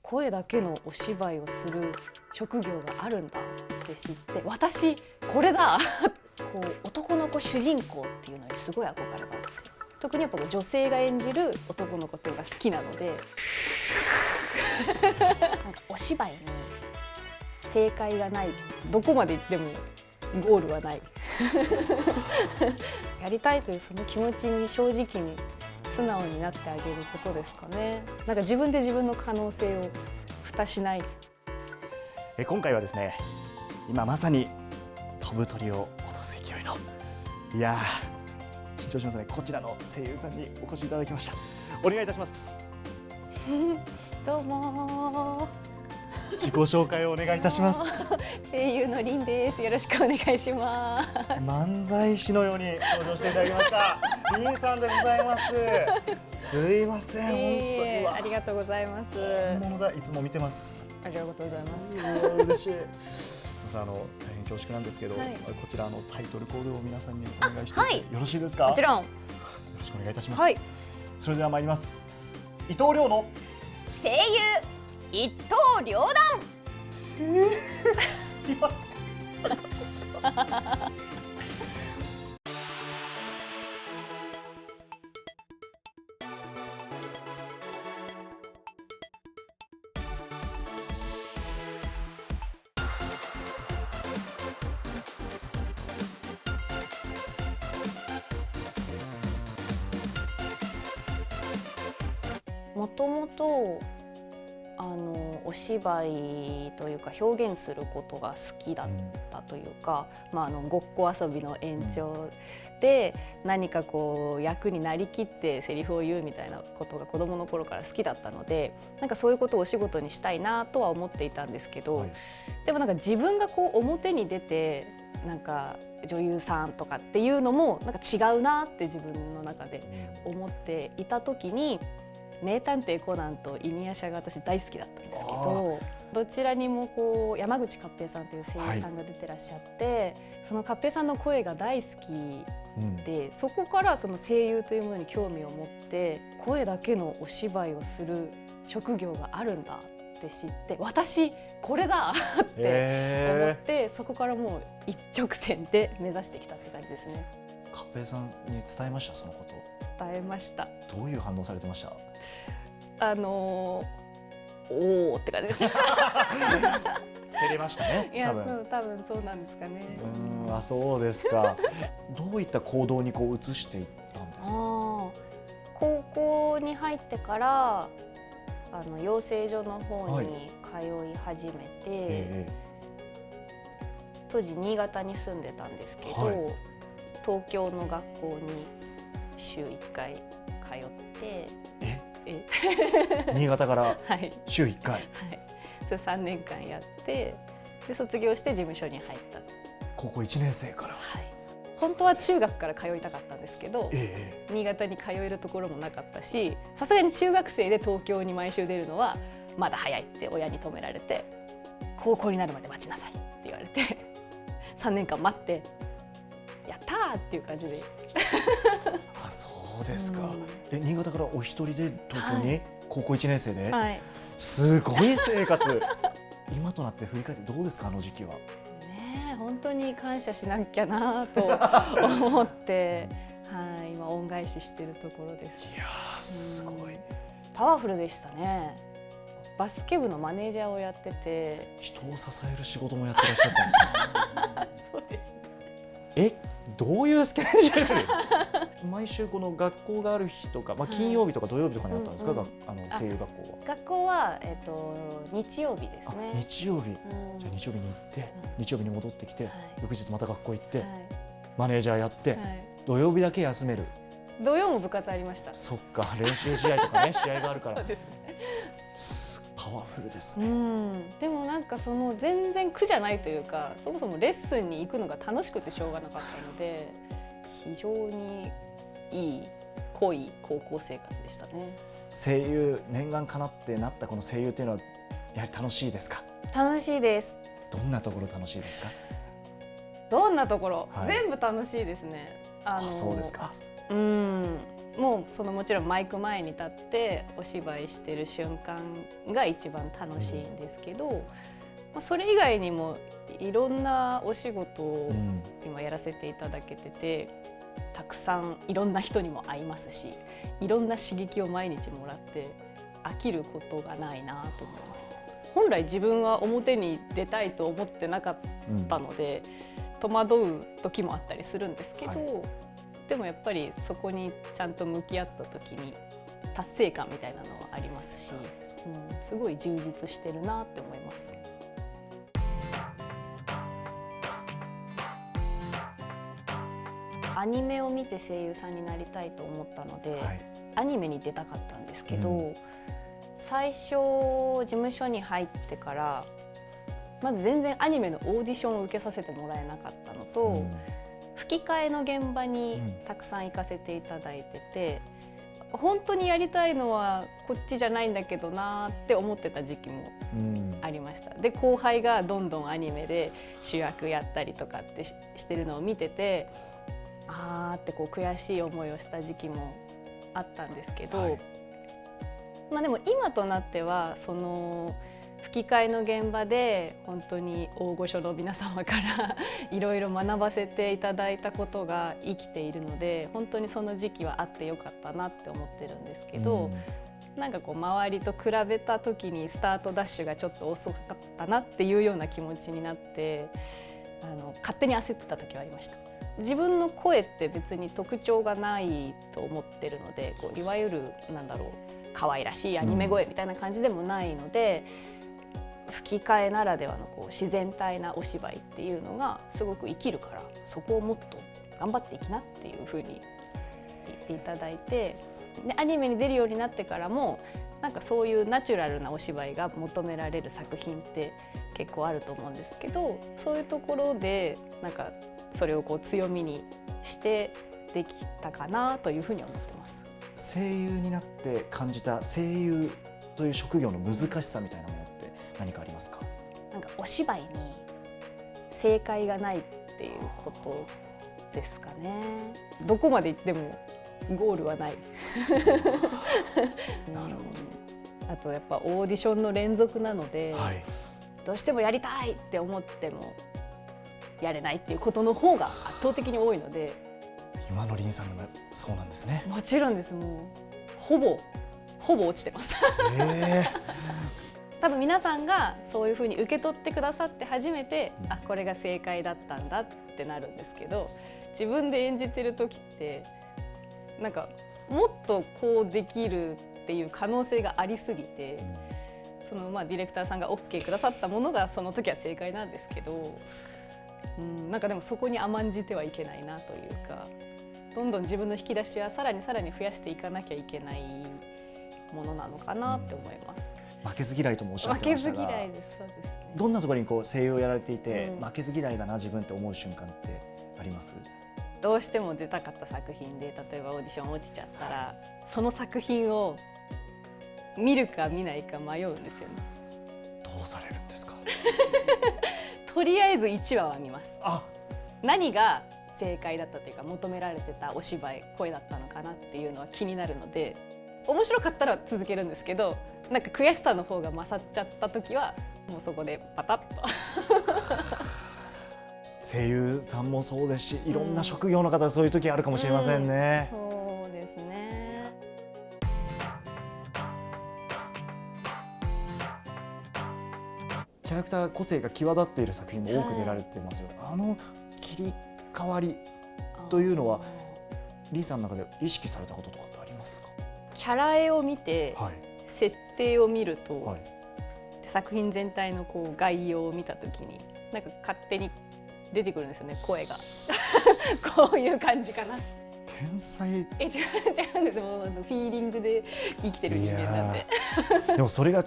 声だけのお芝居をする職業があるんだって知って、私これだこう男の子主人公っていうのにすごい憧れがあって、特にやっぱ女性が演じる男の子っていうのが好きなのでなんかお芝居に正解がない、どこまで行ってもゴールはないやりたいというその気持ちに正直に素直になってあげることですかね。なんか自分で自分の可能性を蓋しない。今回はですね、今まさに飛ぶ鳥を落とす勢いの、いやー緊張しますね。こちらの声優さんにお越しいただきました。お願いいたしますどうも自己紹介をお願いいたします声優のりんです。よろしくお願いします。漫才師のように登場していただきましたりんさんでございます。すいません、本当にありがとうございます。本物だ、いつも見てます。ありがとうござい嬉しい。すみません、大変恐縮なんですけど、はい、こちらタイトルコールを皆さんにお願いしてよろしいですか。もちろん。よろしくお願いいたします。はい、それでは参ります。伊藤亮の声優一刀両断。すいません。ありがとうございます。もともとお芝居というか表現することが好きだったというか、ごっこ遊びの延長で何かこう役になりきってセリフを言うみたいなことが子どもの頃から好きだったので、なんかそういうことをお仕事にしたいなとは思っていたんですけど、でもなんか自分がこう表に出てなんか女優さんとかっていうのもなんか違うなって自分の中で思っていた時に、名探偵コナンとイニヤシャが私大好きだったんですけど、どちらにもこう山口勝平さんという声優さんが出てらっしゃって、その勝平さんの声が大好きで、そこからその声優というものに興味を持って、声だけのお芝居をする職業があるんだって知って、私これだって思って、そこからもう一直線で目指してきたって感じですね。勝平さんに伝えました、そのこと。伝えました。どういう反応されてました？おーって感じでした照れましたね。いや、多分そうなんですかね。あ、そうですかどういった行動にこう移していったんですか？高校に入ってから養成所の方に通い始めて、当時新潟に住んでたんですけど、東京の学校に週1回通って新潟から週1回、それ3年間やって、で卒業して事務所に入った。高校1年生から、本当は中学から通いたかったんですけど、新潟に通えるところもなかったし、さすがに中学生で東京に毎週出るのはまだ早いって親に止められて、高校になるまで待ちなさいって言われて3年間待って、やったーっていう感じであ、そうですか。新潟からお一人で東京に高校1年生で、すごい生活今となって振り返ってどうですか、あの時期は。本当に感謝しなきゃなと思って今恩返ししてるところです。いやー、すごい、パワフルでしたね。バスケ部のマネージャーをやってて、人を支える仕事もやってらっしゃったんですか？そうですね。どういうスケジュール毎週この学校がある日とか、金曜日とか土曜日とかにあったんですか、声優学校は。学校は、日曜日ですね。日曜日、じゃあ日曜日に行って、日曜日に戻ってきて、翌日また学校行って、マネージャーやって、土曜日だけ休める。土曜も部活ありました。そっか、練習試合とかね試合があるから。そうですね。パワフルですね。でもなんかその全然苦じゃないというか、そもそもレッスンに行くのが楽しくてしょうがなかったので、非常にいい濃い高校生活でしたね。声優念願かなってなったこの声優っていうのはやはり楽しいですか？楽しいです。どんなところ楽しいですか？どんなところ、全部楽しいですね。そうですか。もうもちろんマイク前に立ってお芝居してる瞬間が一番楽しいんですけど、それ以外にもいろんなお仕事を今やらせていただけてて、たくさんいろんな人にも会いますし、いろんな刺激を毎日もらって飽きることがないなと思います。本来自分は表に出たいと思ってなかったので、戸惑う時もあったりするんですけど、でもやっぱりそこにちゃんと向き合った時に達成感みたいなのはありますし、すごい充実してるなって思います。アニメを見て声優さんになりたいと思ったので、アニメに出たかったんですけど、最初事務所に入ってからまず全然アニメのオーディションを受けさせてもらえなかったのと、吹き替えの現場にたくさん行かせていただいてて、本当にやりたいのはこっちじゃないんだけどなって思ってた時期もありました。で、後輩がどんどんアニメで主役やったりとかってしてるのを見てて、あーって悔しい思いをした時期もあったんですけど、でも今となってはその吹き替えの現場で本当に大御所の皆様からいろいろ学ばせていただいたことが生きているので、本当にその時期はあってよかったなって思ってるんですけど、なんか周りと比べた時にスタートダッシュがちょっと遅かったなっていうような気持ちになって、勝手に焦ってた時はありました。自分の声って別に特徴がないと思ってるので、いわゆる可愛らしいアニメ声みたいな感じでもないので、吹き替えならではの自然体なお芝居っていうのがすごく生きるから、そこをもっと頑張っていきなっていうふうに言っていただいて、でアニメに出るようになってからもそういうナチュラルなお芝居が求められる作品って結構あると思うんですけど、そういうところでそれを強みにしてできたかなというふうに思ってます。声優になって感じた声優という職業の難しさみたいなものって何かありますか？お芝居に正解がないっていうことですかね。どこまで行ってもゴールはない。なるほど。あとやっぱオーディションの連続なので、どうしてもやりたいって思ってもやれないっていうことの方が圧倒的に多いので。今の凛さんでもそうなんですね。もちろんです。もうほぼ落ちてます。多分皆さんがそういうふうに受け取ってくださって初めて、これが正解だったんだってなるんですけど、自分で演じてる時ってもっとこうできるっていう可能性がありすぎて、ディレクターさんが OK くださったものがその時は正解なんですけど、でもそこに甘んじてはいけないなというか、どんどん自分の引き出しはさらに増やしていかなきゃいけないものなのかなって思います。負けず嫌いともおっしゃってましたが、負けず嫌いです。そうですね。どんなところに声優をやられていて、負けず嫌いだな自分って思う瞬間ってあります？どうしても出たかった作品で、例えばオーディション落ちちゃったら、その作品を見るか見ないか迷うんですよね。どうされるんですか？とりあえず1話は見ます。あ、何が正解だったというか、求められてたお芝居声だったのかなっていうのは気になるので、面白かったら続けるんですけど、悔しさの方が勝っちゃった時はもうそこでパタッと。声優さんもそうですし、いろんな職業の方はそういう時あるかもしれませんね。そうですね。キャラクター個性が際立っている作品も多く出られてますよね。切り替わりというのはリーさんの中で意識されたこととかってありますか？キャラ絵を見て、設定を見ると、作品全体の概要を見たときに勝手に出てくるんですよね、声が。こういう感じかな。天才。違うんです。もうフィーリングで生きてる人間なんで。でもそれが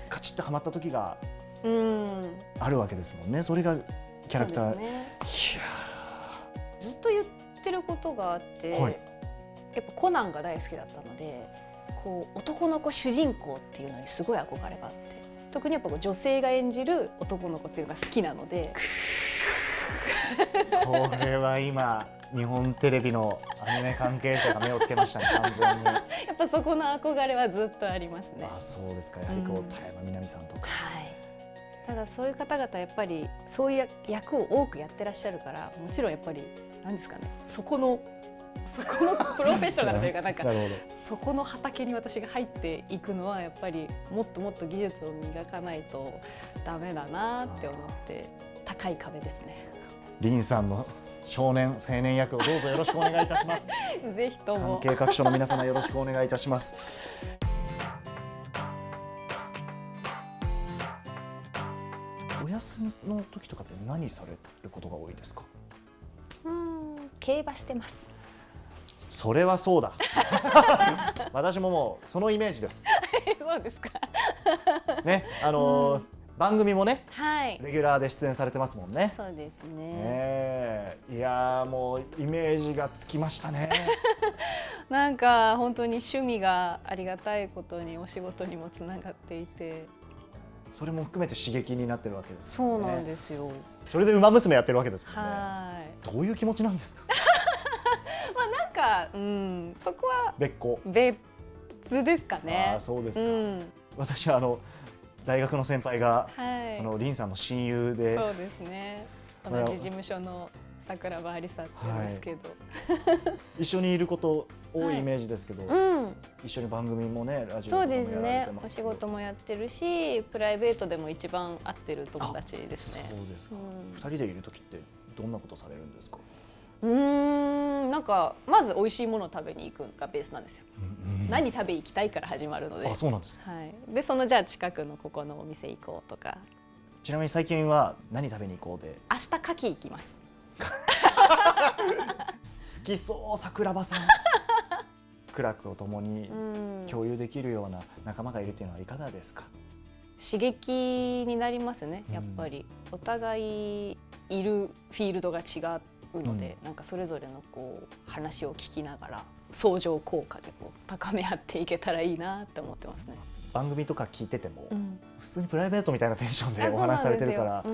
カチッとはまった時があるわけですもんね。それがキャラクター。ずっと言ってることがあって、やっぱコナンが大好きだったので、男の子主人公っていうのにすごい憧れがあって、特にやっぱ女性が演じる男の子っていうのが好きなので。これは今日本テレビのアニメ関係者が目をつけましたね、完全に。やっぱそこの憧れはずっとありますね。あ、そうですか。やはりこう、高山みなみさんとか。はい。ただそういう方々やっぱりそういう役を多くやってらっしゃるから、もちろんやっぱりなんですかね、そこのプロフェッショナルというかなんかそこの畑に私が入っていくのはやっぱりもっともっと技術を磨かないとダメだなって思って、高い壁ですね。林さんの少年青年役をどうぞよろしくお願いいたします。ぜひとも関係各所の皆様よろしくお願いいたします。お休みの時とかって何されることが多いですか？競馬してます。それはそうだ。私ももうそのイメージです。そうですか。ね、番組もね、はい、レギュラーで出演されてますもんね。そうですね。いやー、もうイメージがつきましたね。なんか本当に趣味がありがたいことにお仕事にもつながっていて、それも含めて刺激になってるわけですよね。よね。そうなんですよ。それで馬娘やってるわけですもんね。はい。どういう気持ちなんですか？まあなんか、そこは別ですかね。あ、そうですか。私は大学の先輩が、林さんの親友で、そうですね。同じ事務所の桜庭ありさって言うんですけど、一緒にいること多いイメージですけど、一緒に番組もね、ラジオとかもやられてます。そうですね。お仕事もやってるし、プライベートでも一番会ってる友達ですね。そうですか。二人でいる時ってどんなことされるんですか？なんかまず美味しいものを食べに行くのがベースなんですよ。何食べ行きたいから始まるので。あ、そうなんですね。はい。でそのじゃあ近くのここのお店行こうとか。ちなみに最近は何食べに行こうで？明日牡蠣行きます。好きそう、桜庭さん。苦楽を共に共有できるような仲間がいるっていうのはいかがですか？刺激になりますね。やっぱりお互いいるフィールドが違うので、なんかそれぞれのこう話を聞きながら相乗効果でこう高め合っていけたらいいなって思ってますね。番組とか聞いてても、普通にプライベートみたいなテンションでお話しされてるから、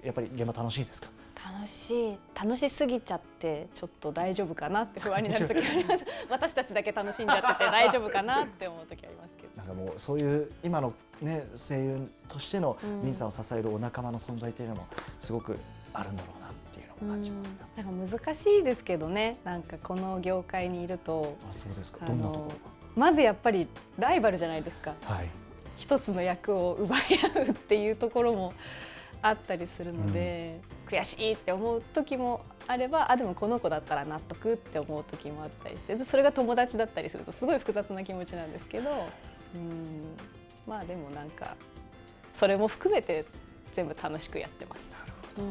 やっぱり現場楽しいですか？楽しすぎちゃってちょっと大丈夫かなって不安になる時あります。私たちだけ楽しんじゃってて大丈夫かなって思う時ありますけど。なんかもうそういう今のね、声優としての林さんを支えるお仲間の存在っていうのもすごくあるんだろうなっていうのを感じますが、なんか難しいですけどね。なんかこの業界にいると。あ、そうですか。どんなところが？まずやっぱりライバルじゃないですか。はい。一つの役を奪い合うっていうところもあったりするので、悔しいって思う時もあれば、でもこの子だったら納得って思う時もあったりして、でそれが友達だったりするとすごい複雑な気持ちなんですけど、まあでもなんかそれも含めて全部楽しくやってます。なるほど。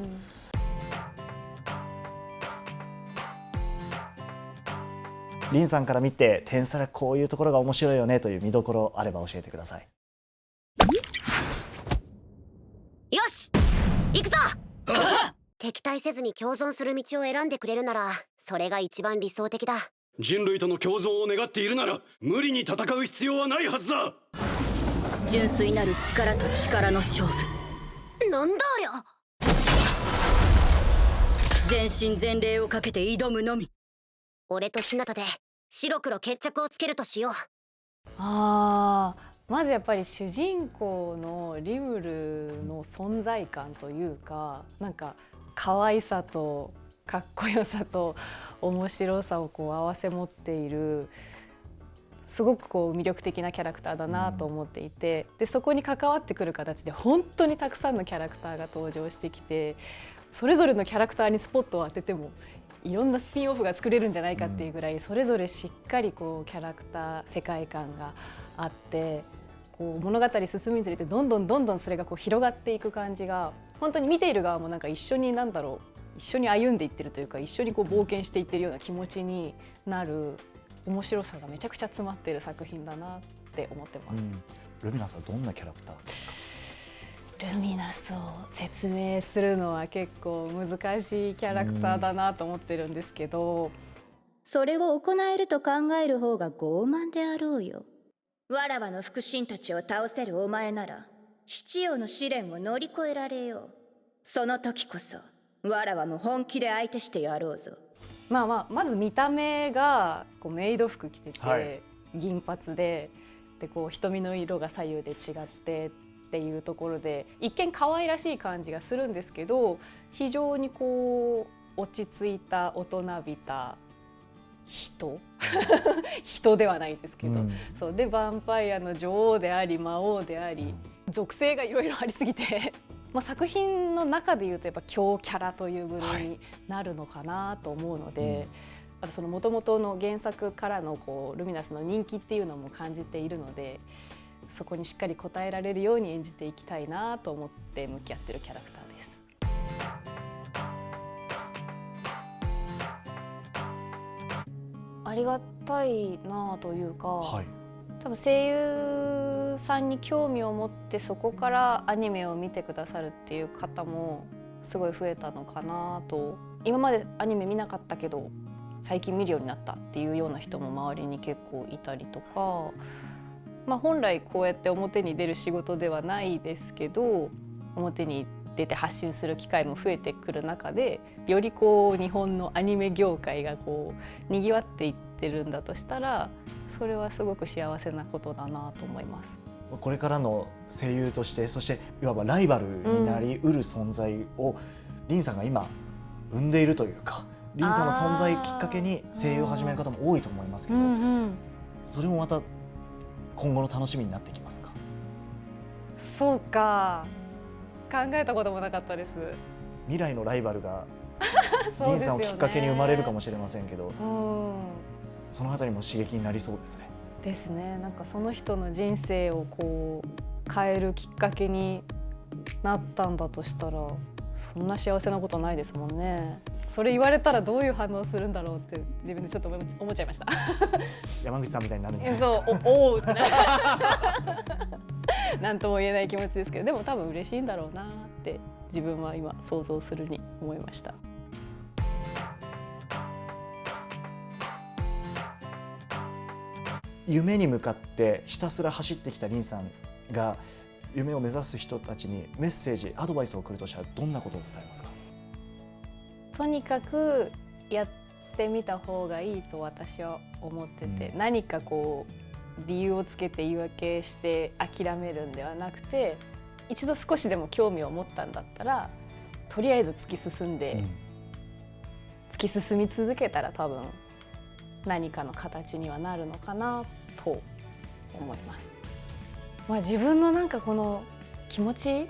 林さんから見て天才はこういうところが面白いよねという見どころあれば教えてください。よし、行くぞ。敵対せずに共存する道を選んでくれるならそれが一番理想的だ。人類との共存を願っているなら無理に戦う必要はないはずだ。純粋なる力と力の勝負。なんだありゃ。全身全霊をかけて挑むのみ。俺と日向で白黒決着をつけるとしよう。まずやっぱり主人公のリムルの存在感というか、なんか可愛さとかっこよさと面白さをこう併せ持っている、すごくこう魅力的なキャラクターだなと思っていて、でそこに関わってくる形で本当にたくさんのキャラクターが登場してきて、それぞれのキャラクターにスポットを当ててもいろんなスピンオフが作れるんじゃないかっていうぐらい、それぞれしっかりこうキャラクター世界観があって、こう物語進むにつれてどんどんそれがこう広がっていく感じが、本当に見ている側もなんか一緒に一緒に歩んでいってるというか、一緒にこう冒険していってるような気持ちになる面白さがめちゃくちゃ詰まっている作品だなって思ってます。ルミナスはどんなキャラクターですか？ルミナスを説明するのは結構難しいキャラクターだなと思ってるんですけど、それを行えると考える方が傲慢であろうよ。わらわの腹心たちを倒せるお前なら七葉の試練を乗り越えられよう。その時こそわらわも本気で相手してやろうぞ。まず見た目がこうメイド服着てて、はい、銀髪でこう瞳の色が左右で違ってっていうところで一見可愛らしい感じがするんですけど、非常にこう落ち着いた大人びた人ではないですけど、そうでヴァンパイアの女王であり魔王であり、属性がいろいろありすぎて作品の中でいうとやっぱ強キャラという部類になるのかなと思うので、あとその元々の原作からのこうルミナスの人気っていうのも感じているので、そこにしっかり応えられるように演じていきたいなと思って向き合ってるキャラクターです。ありがたいなというか、多分声優さんに興味を持ってそこからアニメを見てくださるっていう方もすごい増えたのかなと。今までアニメ見なかったけど最近見るようになったっていうような人も周りに結構いたりとか、本来こうやって表に出る仕事ではないですけど、表に出て発信する機会も増えてくる中で、よりこう日本のアニメ業界がこうにぎわっていってるんだとしたら、それはすごく幸せなことだなと思います。これからの声優として、そしていわばライバルになりうる存在をリンさんが今生んでいるというか、リンさんの存在きっかけに声優を始める方も多いと思いますけど、それもまた今後の楽しみになってきますか？そうか、考えたこともなかったです。未来のライバルがリンさんをきっかけに生まれるかもしれませんけど、そのあたりも刺激になりそうですね。ですね。なんかその人の人生をこう変えるきっかけになったんだとしたら、そんな幸せなことないですもんね。それ言われたらどういう反応するんだろうって自分でちょっと思っちゃいました。山口さんみたいになるんじゃないですか。そう、おうってなんとも言えない気持ちですけど、でも多分嬉しいんだろうなって自分は今想像するに思いました。夢に向かってひたすら走ってきたリンさんが夢を目指す人たちにメッセージ、アドバイスを送るとしたらどんなことを伝えますか？とにかくやってみた方がいいと私は思ってて、何かこう理由をつけて言い訳して諦めるんではなくて、一度少しでも興味を持ったんだったらとりあえず突き進んで、突き進み続けたら多分何かの形にはなるのかなと思います。自分のなんかこの気持ち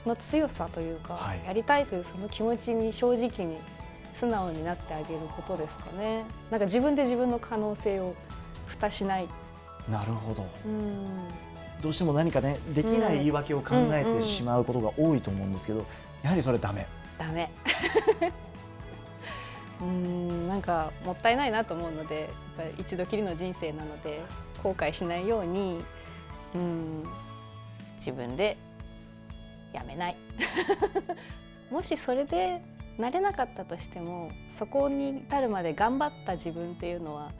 の強さというか、やりたいというその気持ちに正直に素直になってあげることですかね。なんか自分で自分の可能性を蓋しない。なるほど。どうしても何かね、できない言い訳を考えてしまうことが多いと思うんですけど、やはりそれダメ。ダメ。なんかもったいないなと思うので、やっぱり一度きりの人生なので後悔しないように、自分でやめない。もしそれでなれなかったとしても、そこに至るまで頑張った自分っていうのは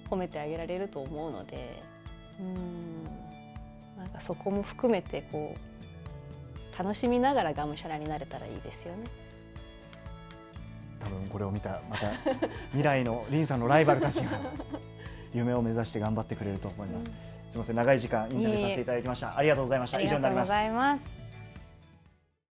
褒めてあげられると思うので、なんかそこも含めてこう楽しみながらがむしゃらになれたらいいですよね。多分これを見たまた未来のリンさんのライバルたちが夢を目指して頑張ってくれると思います。すみません、長い時間インタビューさせていただきました。ありがとうございました。以上になります。